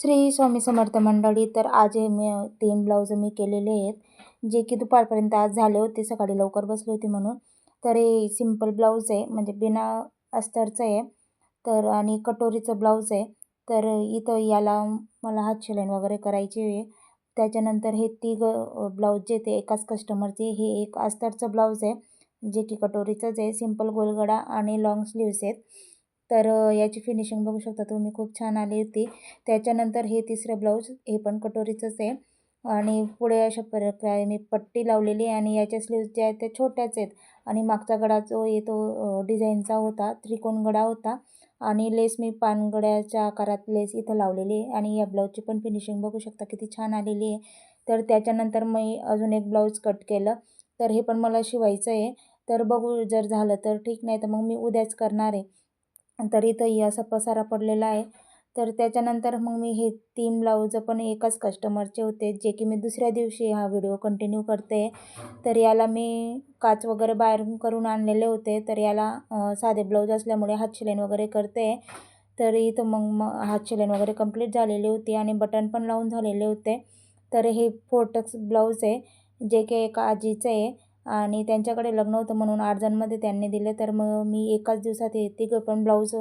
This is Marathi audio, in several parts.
श्री स्वामी समर्थ मंडळी. तर आज हे मी 3 ब्लाऊज मी केलेले आहेत, जे की दुपारपर्यंत आज झाले होते. सकाळी लवकर बसले होते म्हणून. तर हे सिंपल ब्लाऊज आहे, म्हणजे बिना अस्तरचं आहे. तर आणि कटोरीचं ब्लाऊज आहे. तर इथं याला मला हात शिलाई वगैरे करायची आहे. त्याच्यानंतर हे ब्लाऊज जे ते एकाच कस्टमरचे. हे एक अस्तरचं ब्लाऊज आहे, जे की कटोरीचंच आहे. सिंपल गोलगडा आणि लॉंग स्लीव्स आहेत. तर याची फिनिशिंग बघू शकता तुम्ही, खूप छान आली होती. त्याच्यानंतर हे तिसरं ब्लाऊज, हे पण कटोरीचंच आहे आणि पुढे अशा प्रकारे मी पट्टी लावलेली आहे आणि याच्या स्लीव्ज ज्या आहेत त्या छोट्याच आहेत आणि मागचा गडा जो आहे तो डिझाईनचा होता, त्रिकोण गडा होता आणि लेस मी पानगड्याच्या आकारात लेस इथं लावलेली आहे आणि या ब्लाऊजची पण फिनिशिंग बघू शकता किती छान आलेली आहे. तर त्याच्यानंतर मी अजून एक ब्लाऊज कट केलं. तर हे पण मला शिवायचं आहे. तर बघू, जर झालं तर ठीक, नाही तर मग मी उद्याच करणार आहे. तर इथंही असा पसारा पडलेला आहे. तर त्याच्यानंतर मग मी हे 3 ब्लाऊज पण एकाच कस्टमरचे होते, जे की मी दुसऱ्या दिवशी हा व्हिडिओ कंटिन्यू करते. तर याला मी काच वगैरे बाहेरून करून आणलेले होते. तर याला साधे ब्लाऊज असल्यामुळे हातशिलाई वगैरे करते. तर इथं मग हातशिलाई वगैरे कंप्लीट झालेली होती आणि बटन पण लावून झालेले होते. तर हे 4 टक्स ब्लाऊज आहे, जे की एका आजीचं आहे आणि त्यांच्याकडे लग्न होतं म्हणून अर्जंटमध्ये त्यांनी दिले. तर मग मी एकाच दिवसात हे तिघं पण ब्लाऊज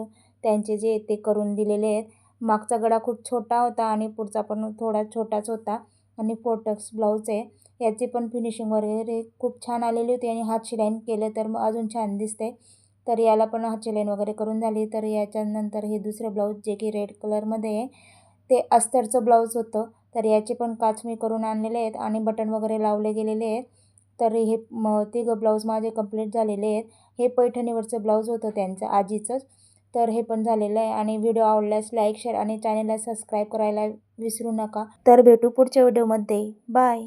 त्यांचे जे ते करून दिलेले आहेत. मागचा गळा खूप छोटा होता आणि पुढचा पण थोडा छोटाच होता आणि 4 टक्स ब्लाऊज आहे. याची पण फिनिशिंग वगैरे खूप छान आलेली होती आणि हात शिलाई केलं तर मग अजून छान दिसते. तर याला पण हात शिलाई वगैरे करून झाली. तर याच्यानंतर हे दुसरं ब्लाऊज, जे की रेड कलरमध्ये आहे, ते अस्तरचं ब्लाऊज होतं. तर याचे पण काच मी करून आणलेले आहेत आणि बटन वगैरे लावले गेलेले आहेत. तर हे तिघं ब्लाऊज माझे कंप्लीट झालेले आहेत. हे पैठणीवरचं ब्लाऊज होतं त्यांचं आजीचंच. तर हे पण झालेलं आहे आणि व्हिडिओ आवडल्यास लाईक, शेअर आणि चॅनलला सबस्क्राईब करायला विसरू नका. तर भेटू पुढच्या व्हिडिओमध्ये. बाय.